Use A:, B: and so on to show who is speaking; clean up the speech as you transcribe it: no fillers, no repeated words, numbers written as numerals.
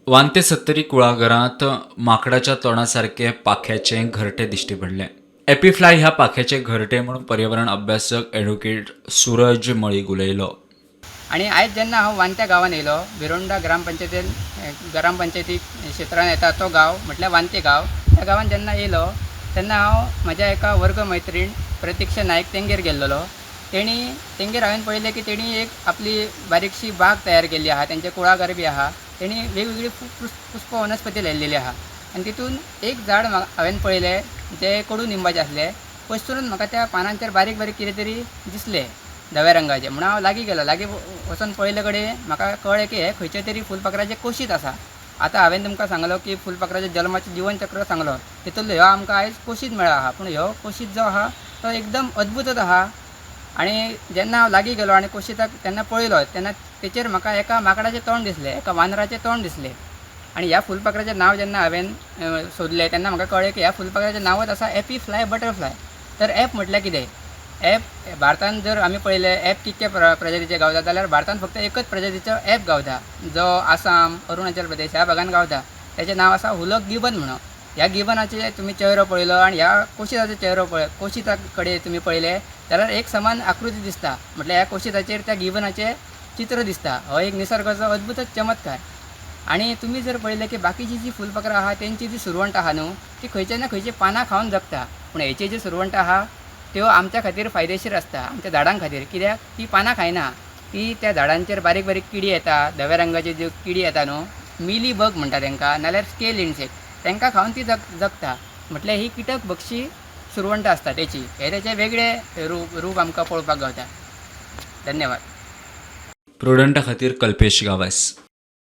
A: वांते सत्तरी कुळागरांत माकडाच्या तोंडासारखे पाख्याचे घरटे दिश्टी पडले. एपीफ्लाय ह्या पाख्याचे घरटे म्हणून पर्यावरण अभ्यासक ॲडव्होकेट सूरज मळीक उलयलो.
B: आणि आयज जेन्ना हांव वांत्या गांवांत येयलो, बिरोंडा ग्रामपंचायती क्षेत्रांत येता तो गांव म्हटल्यार वांते गांव. त्या गांवांत जेन्ना येयलो तेन्ना हांव म्हज्या एका वर्ग मैत्रीण प्रतीक्षा नायक तेंगेर गेल्लो. तेंगेर हांवें पळयलें की तेणी एक आपली बारीकशी बाग तयार केल्ली आहा, तेंचे कुळागर बी आहा. तेणी वेगवेगळी पुष्प वनस्पती लायिल्ली आहा आनी तितून एक झाड हांवें पळयलें जे कडुनिंबाचें आसलें. पयसुनूच म्हाका त्या पानांचेर बारीक बारीक कितें तरी दिसलें धव्या रंगाचें. म्हणून हांव लागीं गेलो. लागीं वचून पळयले कडेन म्हाका कळ्ळें की हे खंयचे तरी फुलपाखराचे कोशीत आसा. आतां हांवें तुमकां सांगलो की फुलपाखराच्या जल्माचें जिवनचक्र सांगलो, तितूंतलो ह्यो आमकां आयज कोशीत मेळ्ळो आहा. पूण ह्यो कोशीत जो आहा तो एकदम अद्भुतच आहा. आनी जेन्ना हांव लागीं गेलो आनी कोशीताक तेन्ना पळयलो तेन्ना तेचेर म्हाका एका माकडाचें तोंड दिसलें, एका वानराचें तोंड दिसलें. आनी ह्या फुलपाखराचें नांव जेन्ना हांवें सोदलें तेन्ना म्हाका कळ्ळें की ह्या फुलपाखराचें नांवच आसा एपीफ्लाय बटरफ्लाय. तर एप म्हटल्यार कितें? एप भारतांत जर आमी पळयलें एप कितके प्रजातीचे गावता जाल्यार भारतांत फक्त एकच प्रजातीचो एप गावता जो आसाम, अरुणाचल प्रदेश ह्या भागांत गावता. तेचें नांव आसा हुलक गिबन म्हणून. ह्या गिबनाचे तुमी चेहरो पळयलो आनी ह्या कोशिताचो चेहरो कोशिता कडेन तुमी पळयलें जाल्यार एक समान आकृती दिसता. म्हटल्यार ह्या कोशिताचेर त्या गिबनाचें चित्र दिसता. हो एक निसर्गाचो अद्भुतच चमत्कार. आनी तुमी जर पळयलें की बाकीची जी फुलपाखरां आहा तेंची जी सुरवंट आहा न्हू ती खंयचे ना खंयची पानां खावन जगता. पूण हेची जी सुरवंट आहा त्यो आमच्या खातीर फायदेशीर आसता, आमच्या झाडां खातीर. कित्याक ती पानां खायना, ती त्या झाडांचेर बारीक बारीक किडी येता, धव्या रंगाची ज्यो किडी येता न्हू, मिली बग म्हणटा तेंकां, नाल्यार स्केल इन्सेक्ट, तेंकां खावन ती जगता. म्हटल्यार ही किटक भक्षी सुरवंट आसता तेची. हे तेचे वेगळे रूप आमकां पळोवपाक गावता. धन्यवाद.
A: प्रुडंटा खातीर कल्पेश गावस.